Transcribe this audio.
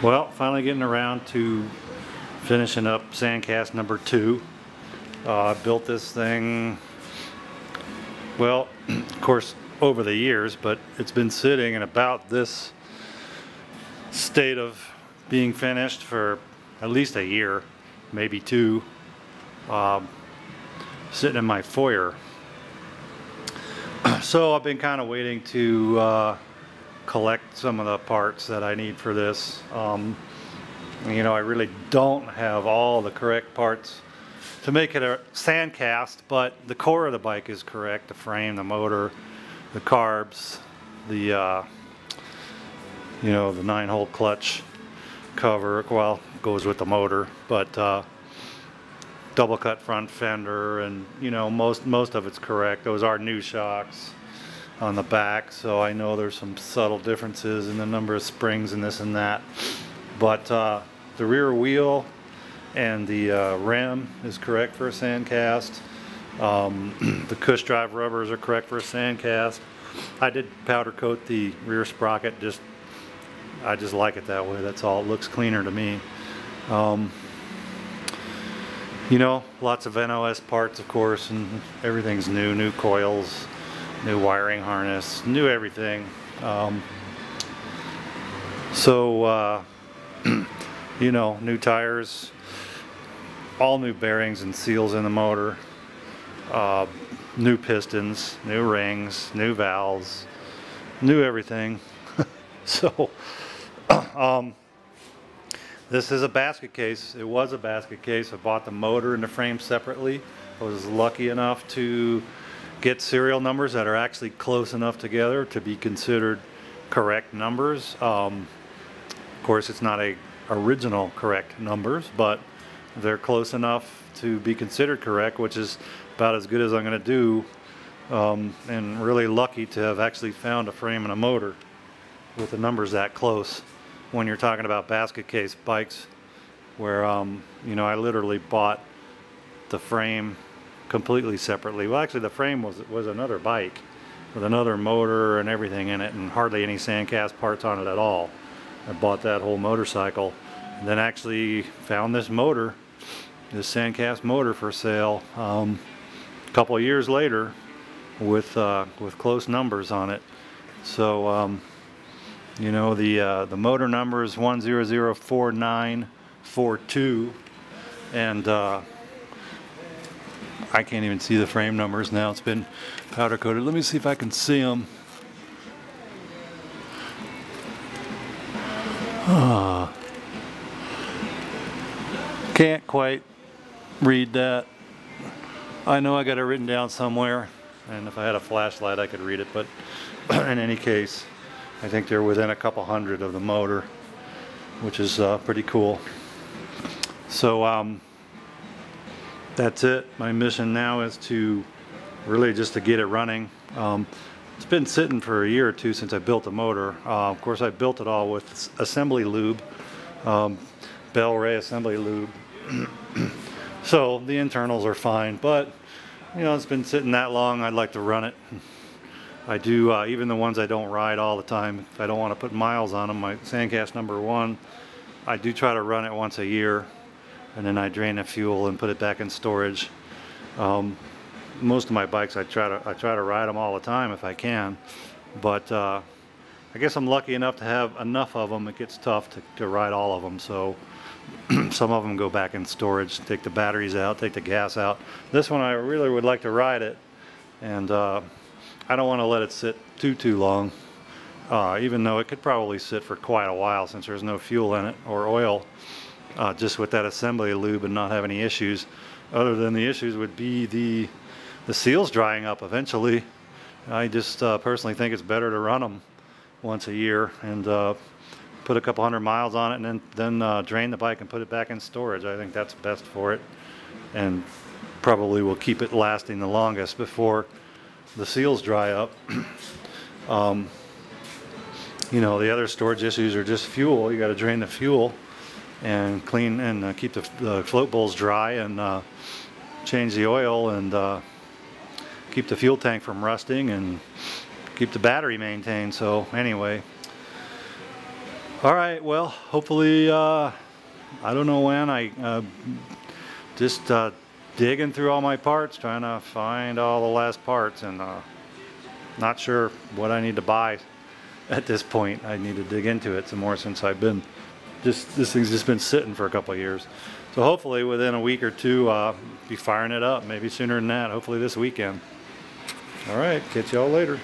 Well, finally getting around to finishing up Sandcast number 2. I built this thing, well, of course, over the years, but it's been sitting in about this state of being finished for at least a year, maybe 2, sitting in my foyer. So I've been kind of waiting to collect some of the parts that I need for this. You know, I really don't have all the correct parts to make it a Sandcast, but the core of the bike is correct. The frame, the motor, the carbs, the you know, the 9-hole clutch cover, well, goes with the motor, but double cut front fender, and you know, most of it's correct. Those are new shocks on the back, so I know there's some subtle differences in the number of springs and this and that, but the rear wheel and the rim is correct for a Sandcast. The cush drive rubbers are correct for a Sandcast. I did powder coat the rear sprocket, I just like it that way, that's all. It looks cleaner to me. You know, lots of NOS parts, of course, and everything's new coils, new wiring harness, new everything. You know, new tires, all new bearings and seals in the motor, new pistons, new rings, new valves, new everything. So this is a basket case. It was a basket case. I bought the motor and the frame separately. I was lucky enough to get serial numbers that are actually close enough together to be considered correct numbers. Of course, it's not a original correct numbers, but they're close enough to be considered correct, which is about as good as I'm going to do, and really lucky to have actually found a frame and a motor with the numbers that close when you're talking about basket case bikes, where you know, I literally bought the frame completely separately. Well, actually the frame was another bike with another motor and everything in it, and hardly any Sandcast parts on it at all. I bought that whole motorcycle, and then actually found this motor, this Sandcast motor, for sale a couple of years later with close numbers on it. So you know, the motor number is 1004942, and I can't even see the frame numbers now. It's been powder coated. Let me see if I can see them. Can't quite read that. I know I got it written down somewhere, and if I had a flashlight I could read it, but in any case, I think they're within a couple hundred of the motor, which is pretty cool. So that's it. My mission now is to really just to get it running. It's been sitting for a year or 2 since I built the motor. Of course, I built it all with assembly lube, Bell Ray assembly lube. So the internals are fine, but you know, it's been sitting that long, I'd like to run it. I do, even the ones I don't ride all the time, if I don't want to put miles on them, my Sandcast number 1, I do try to run it once a year, and then I drain the fuel and put it back in storage. Most of my bikes I try to ride them all the time if I can, but I guess I'm lucky enough to have enough of them. It gets tough to ride all of them, so some of them go back in storage, take the batteries out, take the gas out. This one I really would like to ride it, and I don't want to let it sit too long, even though it could probably sit for quite a while since there's no fuel in it or oil, just with that assembly lube and not have any issues. Other than the issues would be the seals drying up eventually. I just personally think it's better to run them once a year and put a couple hundred miles on it, and then drain the bike and put it back in storage. I think that's best for it, and probably will keep it lasting the longest before the seals dry up. You know, the other storage issues are just fuel. You got to drain the fuel and clean and keep the float bowls dry, and change the oil, and keep the fuel tank from rusting, and keep the battery maintained. So anyway, All right, well, hopefully, I don't know when, I just digging through all my parts, trying to find all the last parts, and not sure what I need to buy at this point. I need to dig into it some more since I've been, this thing's just been sitting for a couple of years. So hopefully within a week or two, be firing it up, maybe sooner than that, hopefully this weekend. All right, catch y'all later.